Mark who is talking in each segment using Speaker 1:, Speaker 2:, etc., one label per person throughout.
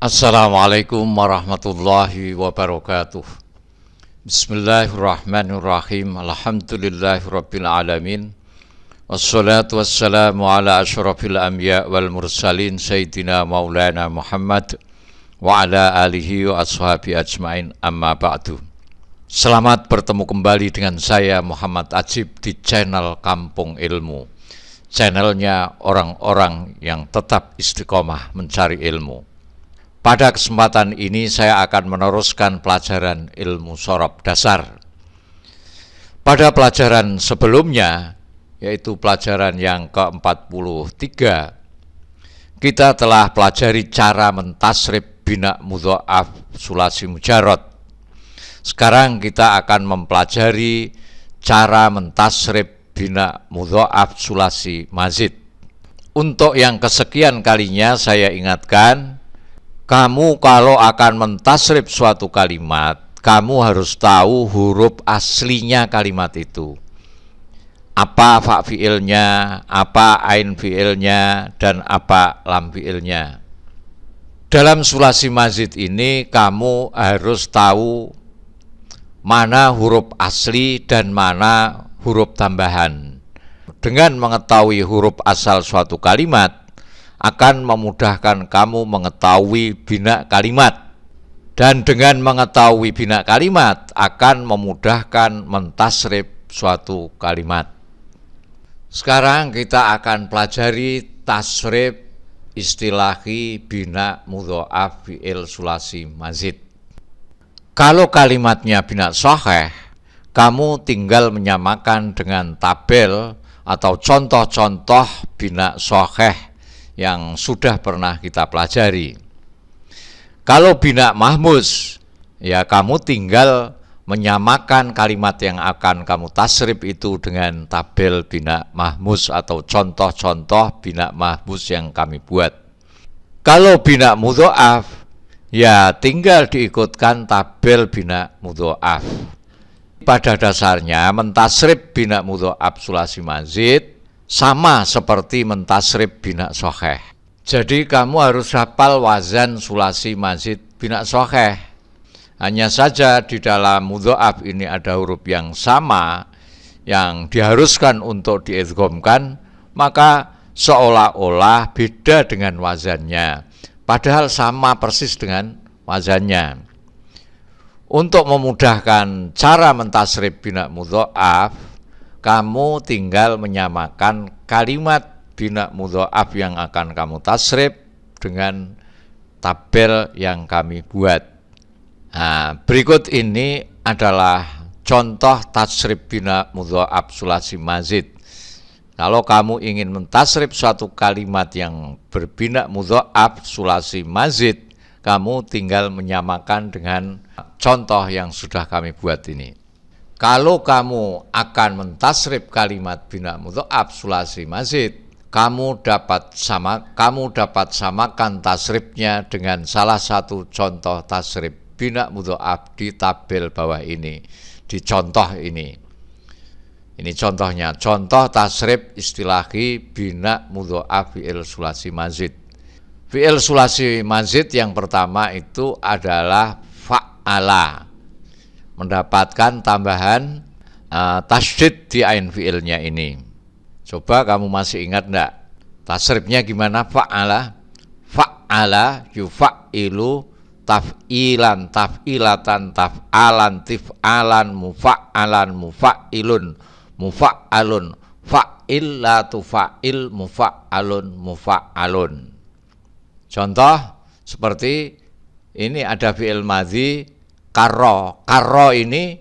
Speaker 1: Assalamualaikum warahmatullahi wabarakatuh. Bismillahirrahmanirrahim. Alhamdulillahirabbil alamin. Wassalatu wassalamu ala asyrafil anbiya wal mursalin sayyidina maulana Muhammad wa ala alihi wa ashabi ajmain, amma ba'du. Selamat bertemu kembali dengan saya Muhammad Ajib di channel Kampung Ilmu. Channelnya orang-orang yang tetap istiqomah mencari ilmu. Pada kesempatan ini saya akan meneruskan pelajaran ilmu shorof dasar. Pada pelajaran sebelumnya, yaitu pelajaran yang ke-43, kita telah pelajari cara mentasrif bina mudho'af sulasi mujarrad. Sekarang kita akan mempelajari cara mentasrif bina mudho'af sulasi mazid. Untuk yang kesekian kalinya saya ingatkan, kamu kalau akan mentasrif suatu kalimat, kamu harus tahu huruf aslinya kalimat itu. Apa fa fi'ilnya, apa ain fi'ilnya, dan apa lam fi'ilnya. Dalam sulasi mazid ini kamu harus tahu mana huruf asli dan mana huruf tambahan. Dengan mengetahui huruf asal suatu kalimat, akan memudahkan kamu mengetahui bina kalimat. Dan dengan mengetahui bina kalimat akan memudahkan mentasrif suatu kalimat. Sekarang kita akan pelajari tasrif istilahi bina mudho'af fi'il sulasi mazid. Kalau kalimatnya bina shahih, kamu tinggal menyamakan dengan tabel atau contoh-contoh bina shahih yang sudah pernah kita pelajari. Kalau bina mahmuz, ya kamu tinggal menyamakan kalimat yang akan kamu tasrif itu dengan tabel bina mahmuz atau contoh-contoh bina mahmuz yang kami buat. Kalau bina mudho'af, ya tinggal diikutkan tabel bina mudho'af. Pada dasarnya mentasrif bina mudho'af sulasi mazid sama seperti mentasrif bina shahih. Jadi kamu harus hafal wazan sulasi mazid bina shahih. Hanya saja di dalam mudho'af ini ada huruf yang sama yang diharuskan untuk diidghamkan, maka seolah-olah beda dengan wazannya, padahal sama persis dengan wazannya. Untuk memudahkan cara mentasrif bina mudho'af, kamu tinggal menyamakan kalimat bina mudho'af yang akan kamu tasrif dengan tabel yang kami buat. Nah, berikut ini adalah contoh tasrif bina mudho'af sulasi mazid. Kalau kamu ingin mentasrif suatu kalimat yang berbina mudho'af sulasi mazid, kamu tinggal menyamakan dengan contoh yang sudah kami buat ini. Kalau kamu akan mentasrif kalimat bina mudho'af sulasi mazid, kamu dapat samakan tasrifnya dengan salah satu contoh tasrif bina mudho'af di tabel bawah ini, di contoh ini. Ini contohnya, contoh tasrif istilahi bina mudho'af fi'il sulasi mazid. Fi'il sulasi mazid yang pertama itu adalah fa'ala, mendapatkan tambahan tasydid di ain fi'ilnya ini. Coba kamu masih ingat enggak? Tasrifnya gimana? Fa'ala, fa'ala yufa'ilu, taf'ilan, taf'ilatan, taf'alan, tif'alan, mufa'alan, mufa'ilun, mufa'alun, fa'illatu, fa'il, mufa'alun, mufa'alun. Contoh seperti ini ada fi'il madhi karro. Karro ini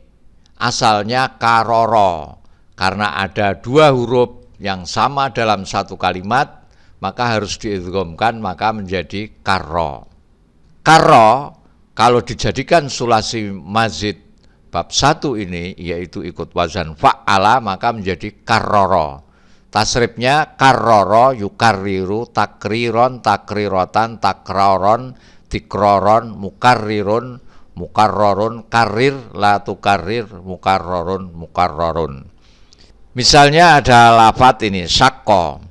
Speaker 1: asalnya karoro. Karena ada dua huruf yang sama dalam satu kalimat, maka harus diidghamkan, maka menjadi karro. Karro kalau dijadikan sulasi mazid bab 1 ini, yaitu ikut wazan fa'ala, maka menjadi karroro. Tasrifnya karroro yukarriru, takriron, takrirotan, takraron, tikroron, mukarrirun, mukarrarun, karir, la tukarrir, mukarrarun, mukarrarun. Misalnya ada lafadz ini, syakko.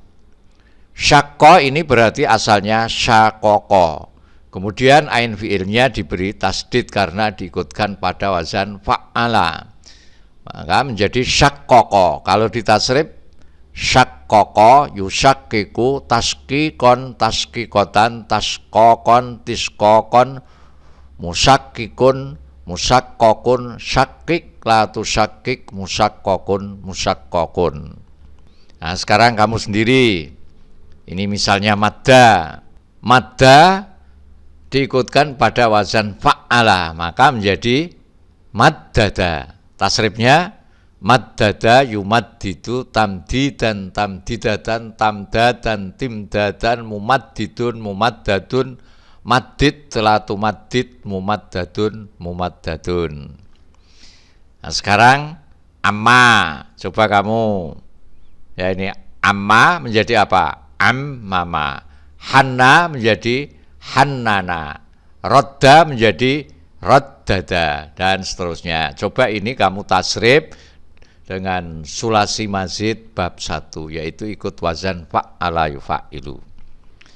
Speaker 1: Syakko ini berarti asalnya syakoko. Kemudian ain fi'ilnya diberi tasdid karena diikutkan pada wazan fa'ala. Maka menjadi syaqqaqa. Kalau ditasrif syaqqaqa yusakkiku taskikon taskikotan taskokon tiskokon musakkikun musakkokun syakik la tusakkik musakkokun musakkokun. Nah, sekarang kamu sendiri. Ini misalnya madda. Madda diikutkan pada wazan fa'ala, maka menjadi maddada. Tasrifnya maddada yumaddidu tamdidan tamdidatan tamdadan timdadan mumaddidun mumaddadun maddid telatu maddid mumaddadun mumaddadun. Nah, sekarang amma, coba kamu. Ya, ini amma menjadi apa? Ammama. Hanna menjadi hannana. Rodda menjadi roddada, dan seterusnya. Coba ini kamu tasrif dengan sulasi mazid bab 1, yaitu ikut wazan fa'ala yufa'ilu.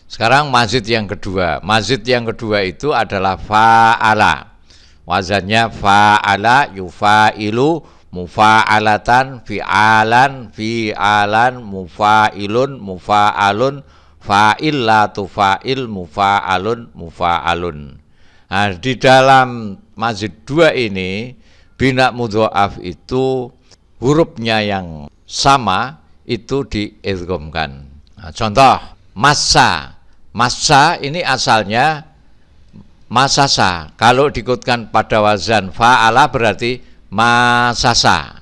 Speaker 1: Sekarang mazid yang kedua. Mazid yang kedua itu adalah fa'ala. Wazannya fa'ala yufa'ilu mufa'alatan fi'alan fi'alan mufa'ilun mufa'alun fa'il la tufa'il mufa'alun mufa'alun. Nah, di dalam mazid 2 ini bina mudhoaf itu hurufnya yang sama itu diidghamkan. Nah, contoh massa. Massa ini asalnya masasa. Kalau diikutkan pada wazan fa'ala berarti masasa.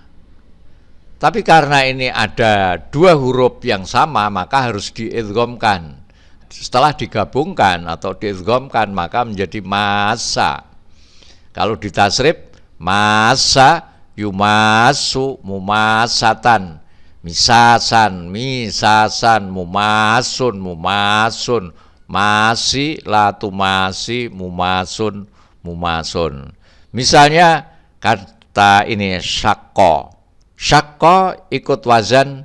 Speaker 1: Tapi karena ini ada 2 huruf yang sama, maka harus diidghamkan. Setelah digabungkan atau diidghamkan maka menjadi masa. Kalau ditasrif masa yumasu mumasatan, misasan misasan, mumasun mumasun, masi latu masi mumasun mumasun. Misalnya kata ini syakko. Syakko ikut wazan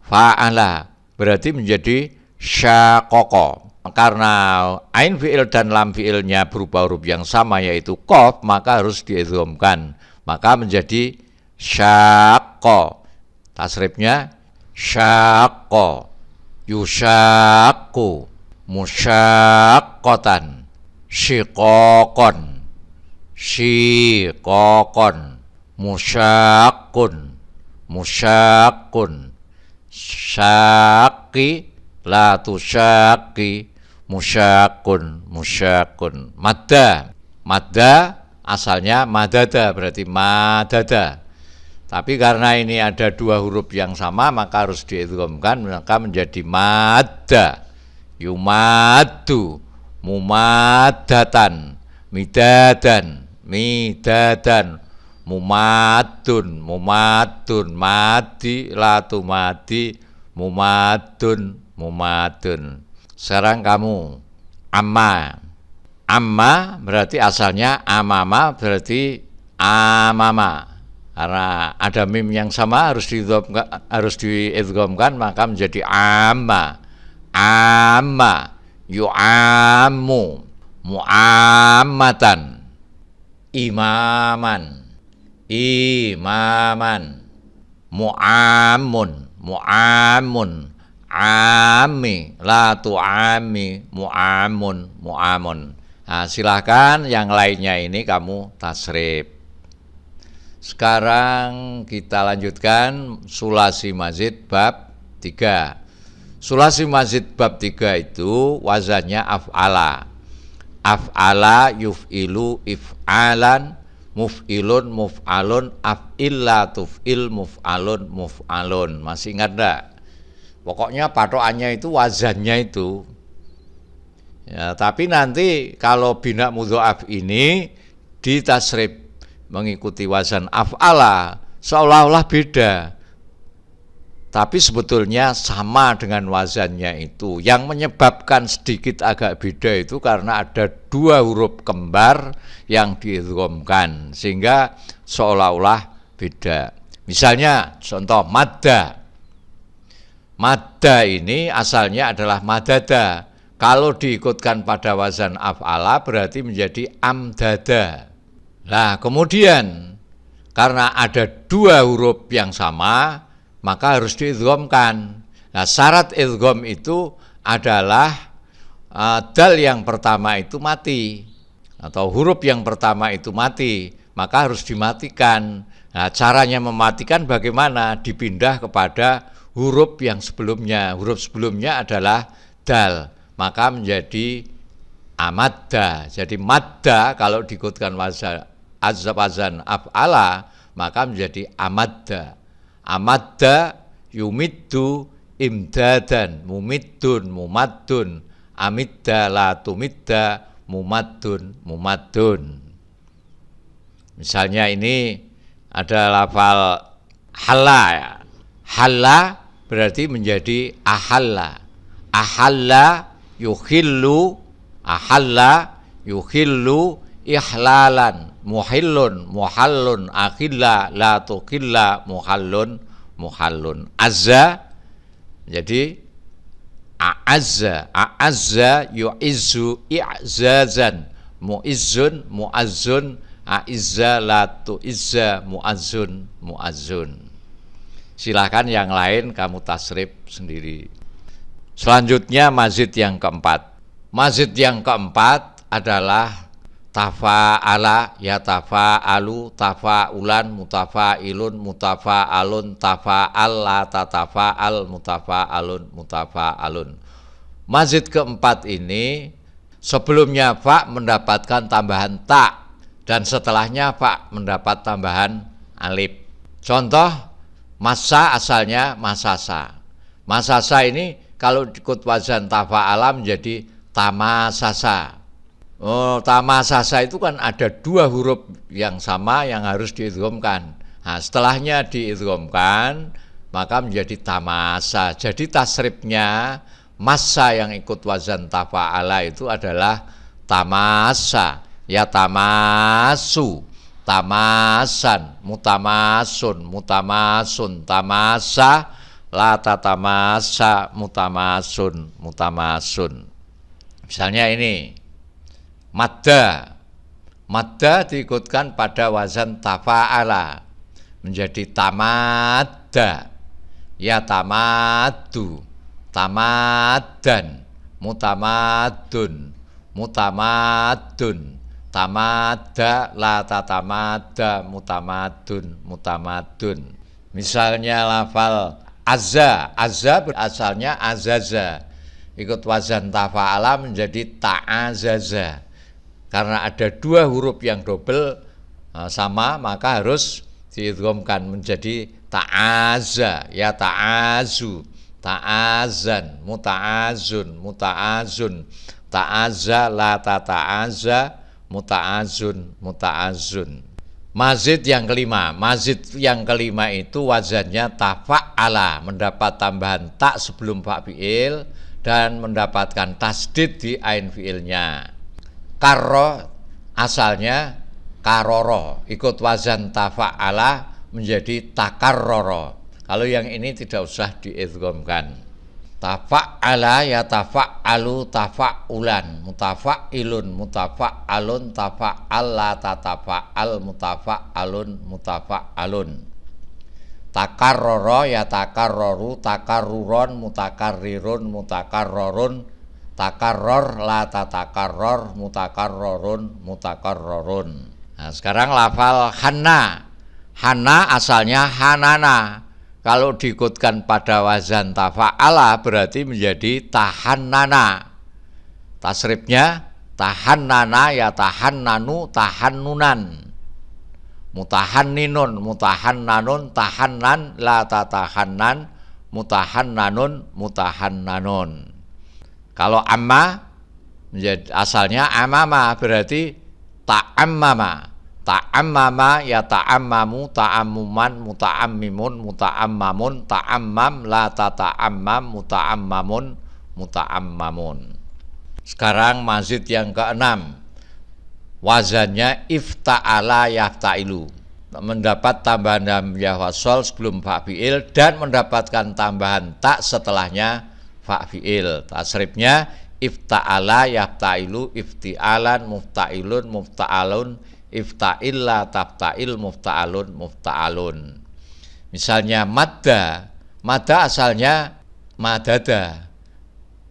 Speaker 1: fa'ala, berarti menjadi syakoko. Karena ain fi'il dan lam fi'ilnya berupa huruf yang sama yaitu qaf, maka harus diidghamkan. Maka menjadi syakko. Tasrifnya syakko yusakku musyakkotan syikokon syikokon musyakun musyakun syaki la tusyaki musyakun musyakun. Madda. Madda asalnya madada, berarti madada. Tapi karena ini ada 2 huruf yang sama maka harus diidghamkan, maka menjadi madda. Yumaddu mumaddatan midadan midadan mumadun mumadun madi latu madi mumadun mumadun. Sekarang kamu amma. Amma berarti asalnya amama, berarti amama. Karena ada mim yang sama harus diidghamkan maka menjadi amma. Amma yu'ammu mu'ammatan imaman imaman mu'amun mu'amun ami la tu'ami mu'amun mu'amun. Nah, silahkan yang lainnya ini kamu tasrif. Sekarang kita lanjutkan sulasi mazid bab 3. Sulasi mazid bab 3 itu wazannya af'ala. Af'ala yuf'ilu if'alan muf'ilun muf'alun af'illa tuf'il muf'alun muf'alun. Masih ingat enggak? Pokoknya patokannya itu wazannya itu. Ya, tapi nanti kalau bina mudhoaf ini ditasrif mengikuti wazan af'ala seolah-olah beda. Tapi sebetulnya sama dengan wazannya itu. Yang menyebabkan sedikit agak beda itu karena ada 2 huruf kembar yang diidghamkan sehingga seolah-olah beda. Misalnya contoh madda. Madda ini asalnya adalah madada. Kalau diikutkan pada wazan af'ala berarti menjadi amdada. Nah, kemudian karena ada dua huruf yang sama, maka harus diidghamkan. Nah, syarat idgham itu adalah dal yang pertama itu mati atau huruf yang pertama itu mati, maka harus dimatikan. Nah, caranya mematikan bagaimana? Dipindah kepada huruf yang sebelumnya. Huruf sebelumnya adalah dal, maka menjadi amadda. Jadi madda kalau diikutkan wazan af'ala maka menjadi amadda. Amadda yumiddu imdadan, mumiddun mumaddun, amidda la tumidda, mumaddun mumaddun. Misalnya ini ada lafal halla ya. Halla berarti menjadi ahalla. Ahalla yukhillu, ahalla yukhillu ihlalan, muhillun muhallun, akhilla la tukhilla, muhallun muhallun. Azza jadi a'azza yu'izzu i'zazan, mu'izzun mu'azzun, a'izza la tu'izza, mu'azzun mu'azzun. Silakan yang lain kamu tasrif sendiri. Selanjutnya mazid yang keempat. Mazid yang keempat adalah tafa'ala, yatafa'alu, tafa'ulan, mutafa'ilun, mutafa'alun, tafa'al, la tatafa'al, mutafa'alun, mutafa'alun. Mazid keempat ini sebelumnya fa mendapatkan tambahan ta dan setelahnya fa mendapat tambahan alif. Contoh, masa asalnya masasa. Masasa ini kalau ikut wazan tafa'ala menjadi tamasasa. Oh, tamasasa itu kan ada dua huruf yang sama yang harus diidghamkan. Nah, setelahnya diidghamkan maka menjadi tamasa. Jadi tasrifnya masa yang ikut wazan tafa'ala itu adalah tamasa, ya tamasu, tamasan, mutamasun, mutamasun, tamasa, la tatamasa, mutamasun, mutamasun. Misalnya ini madda. Madda diikutkan pada wazan tafa'ala menjadi tamadda, ya tamaddu, tamaddan, mutamaddun, mutamaddun, tamadda, la tatamadda, mutamaddun, mutamaddun. Misalnya lafal azza. Azza asalnya azaza, ikut wazan tafa'ala menjadi ta'azaza. Karena ada dua huruf yang double sama, maka harus diidghamkan menjadi ta'azza, ya ta'azu, ta'azan, muta'azun, muta'azun, ta'azza, la tata'azza, muta'azun, muta'azun. Mazid yang kelima. Mazid yang kelima itu wazannya tafa'ala, mendapat tambahan tak sebelum fa fi'il dan mendapatkan tasdid di ain fi'ilnya. Karro asalnya karoro, ikut wazan tafa'ala menjadi takarroro. Kalau yang ini tidak usah diidghamkan. Tafa'ala, ya tafa'alu, tafa'ulan, mutafa'ilun, mutafa'alun, tafa'al, la tatafa'al, mutafa'alun, mutafa'alun. Takarroro, ya takarroru, takarruron, mutakarrirun, mutakarrorun, takarror, la tatakarror, mutakarrorun, mutakarrorun. Nah, sekarang lafal hanna. Hanna asalnya hanana. Kalau diikutkan pada wazan tafa'ala berarti menjadi tahannana. Tasrifnya tahannana, ya tahannanu, tahannunan, mutahanninun, mutahannanun, tahannan, la tatahannan, mutahannanun, mutahannanun. Kalau amma menjadi asalnya amama berarti ta'ammama. Ta'ammama, ya ta'ammamu, ta'ammuman, muta'ammimun, muta'ammamun, ta'ammam, la tata'ammam, muta'ammamun, muta'ammamun. Sekarang mazid yang keenam. Wazannya ifta'ala yafta'ilu, mendapat tambahan hamzah wasol sebelum fa fi'il dan mendapatkan tambahan tak setelahnya fa fi'il. Tasrifnya ifta'ala yaftailu, ifti'alan, muftailun, mufta'alun, ifta'illa, tafta'il, mufta'alun, mufta'alun. Misalnya madda asalnya madada.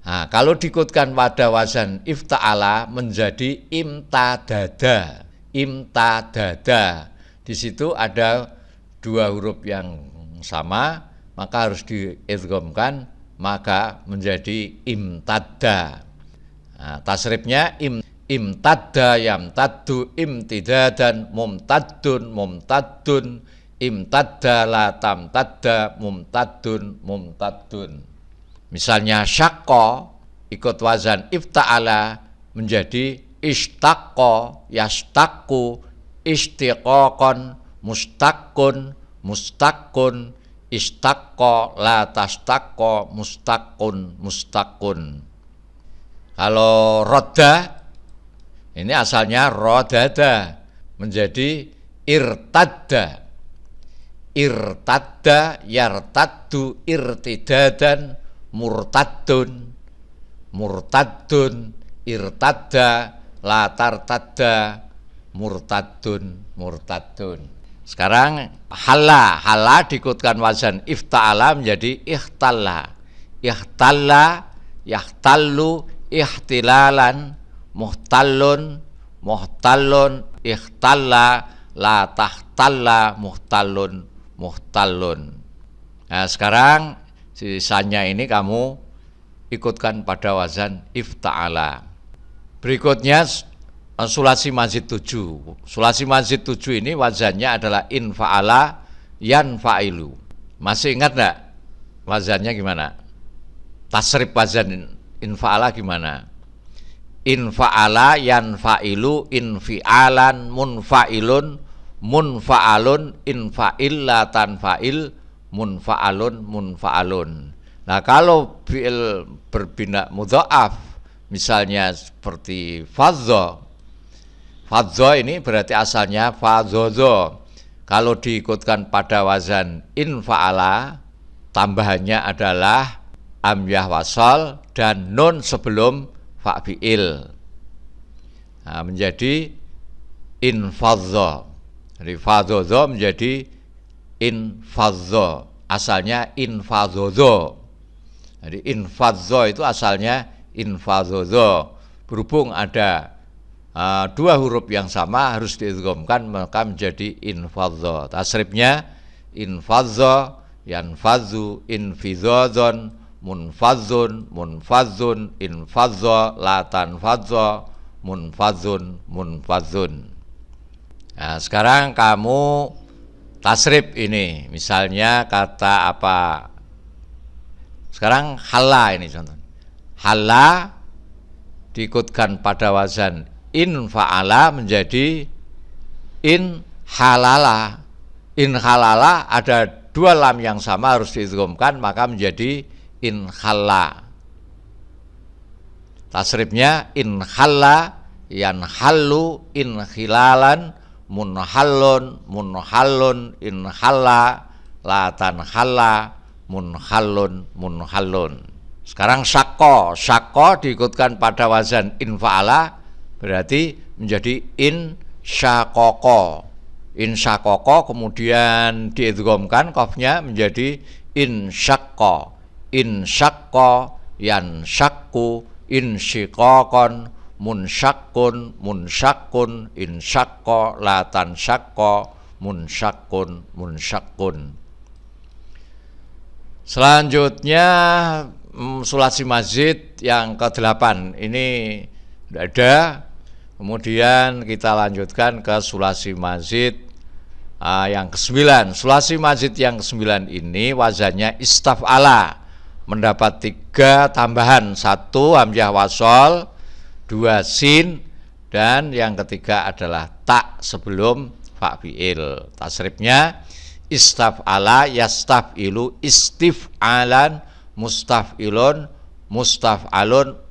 Speaker 1: Nah, kalau diikutkan pada wazan ifta'ala menjadi imtadada. Imtadada. Di situ ada dua huruf yang sama, maka harus diidghamkan, maka menjadi imtadda. Nah, tasrifnya imtadda yamtaddu imtidadan mumtaddun mumtaddun imtadda la tamtadda mumtaddun mumtaddun. Misalnya syaqqa ikut wazan ifta'ala menjadi ishtaqqa yashtaqu istiqaqan mustaqqun mustaqqun istaqqa la tastaqqa mustaqqun mustaqqun. Kalau rodda ini asalnya rodada menjadi irtadda. Irtadda yartaddu irtidadan murtaddun murtaddun irtadda la tartadda murtaddun murtaddun. Sekarang halla diikutkan wazan ifta'ala menjadi ikhtalla. Ikhtalla yahtallu ihtilalan muhtallun muhtallun ikhtalla la tahtalla muhtallun muhtallun. Nah, sekarang sisanya ini kamu ikutkan pada wazan ifta'ala. Berikutnya sulasi mazid 7. Sulasi mazid 7 ini wazannya adalah infa'ala yanfa'ilu. Masih ingat enggak wazannya gimana? Tasrif wazan infa'ala gimana? Infa'ala yanfa'ilu infi'alan munfa'ilun munfa'alun infa'il la tanfa'il munfa'alun munfa'alun. Nah, kalau fi'il berbina mudha'af misalnya seperti fadza ini berarti asalnya fadzozo. Kalau diikutkan pada wazan infa'ala tambahannya adalah amyah wasal dan nun sebelum fa'fi'il. Nah, menjadi infadza. Jadi fadzozo menjadi infadza. Asalnya infadzozo. Jadi infadza itu asalnya infadzozo. Berhubung ada dua huruf yang sama harus diidghamkan maka menjadi infadza. Tasrifnya infadza yanfadzu infizadzan munfadzun munfadzun infadza la tanfadza munfadzun munfadzun. Nah, sekarang kamu tasrif ini, misalnya kata apa? Sekarang halla ini contoh. Halla diikutkan pada wazan infa'ala menjadi in halala. In halala ada dua lam yang sama harus diidghamkan maka menjadi in halla. Tasrifnya in halla yanhallu in khilalan munhallun munhallun in halla la tanhalla munhallun munhallun. Sekarang syaqqa diikutkan pada wazan infa'ala berarti menjadi in syaqqa. In syaqqa kemudian diidghamkan qafnya menjadi in syaqqa. In syaqqa yan syaqqu in syiqaqan munsyaqqun munsyaqqun in syaqqa la tansyaqqa munsyaqqun munsyaqqun. Selanjutnya sulasi mazid yang ke-8 ini tidak ada. Kemudian kita lanjutkan ke sulasi mazid yang ke-9. Sulasi mazid yang ke-9 ini wazannya istaf'ala, mendapat 3 tambahan, 1 hamzah wasol, 2 sin, dan yang ketiga adalah tak sebelum fa'fi'il. Tasrifnya istaf'ala yastaf'ilu istif'alan mustaf'ilun mustaf'alun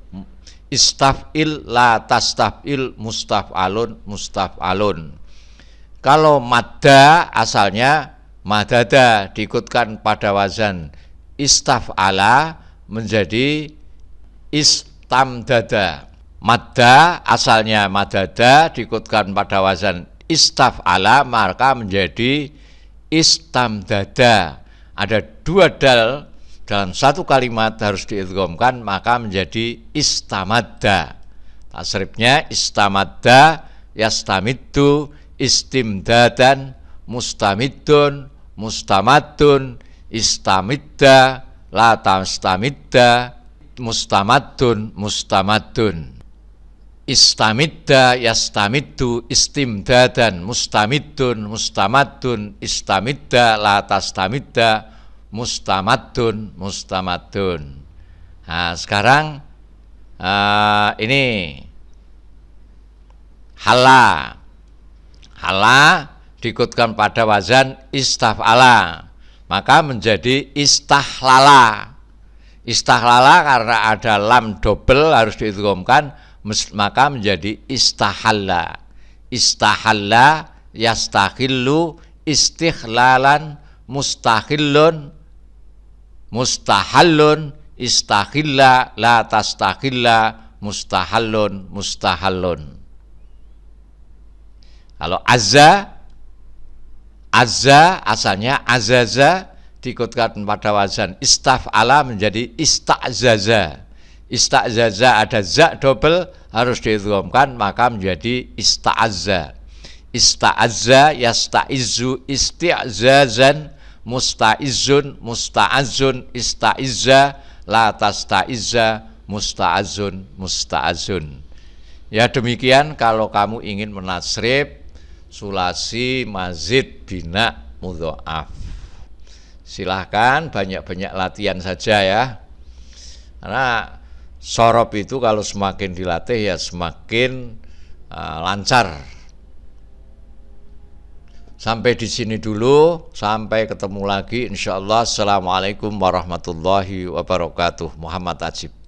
Speaker 1: istaf'il la tastaf'il mustaf'alun mustaf'alun. Kalau madda asalnya madada diikutkan pada wazan istaf'ala menjadi istamdada. Madda asalnya madada diikutkan pada wazan istaf'ala maka menjadi istamdada. Ada dua dal dalam satu kalimat harus diidghamkan maka menjadi istamadda. Tasrifnya istamadda yastamiddu istimdadan mustamiddun mustamaddun istamidda la tastamidda mustamaddun mustamaddun. Istamidda yastamiddu istimdadan mustamiddun mustamaddun istamidda la tastamidda mustamaddun mustamaddun. Nah, sekarang ini hala. Hala diikutkan pada wazan istaf'ala maka menjadi istahlala. Istahlala karena ada lam double harus diidghamkan maka menjadi istahalla. Istahalla yastakhillu istighlalan mustahillun mustahallun istakhilla la tastakhilla mustahallun mustahallun. Kalau azza asalnya azaza diikutkan pada wazan istaf'ala menjadi ista'zaza. Ista'zaza ada za double harus diidghamkan maka menjadi ista'azza. Ista'azza yasta'izzu isti'zazan musta'izzun musta'azzun ista'izza la tasta'izza musta'azzun musta'azzun. Ya demikian kalau kamu ingin menasrif sulasi mazid bina mudhoaf. Silahkan banyak-banyak latihan saja ya. Karena sorob itu kalau semakin dilatih ya semakin lancar. Sampai di sini dulu, sampai ketemu lagi insyaallah. Assalamualaikum warahmatullahi wabarakatuh. Muhammad Ajib.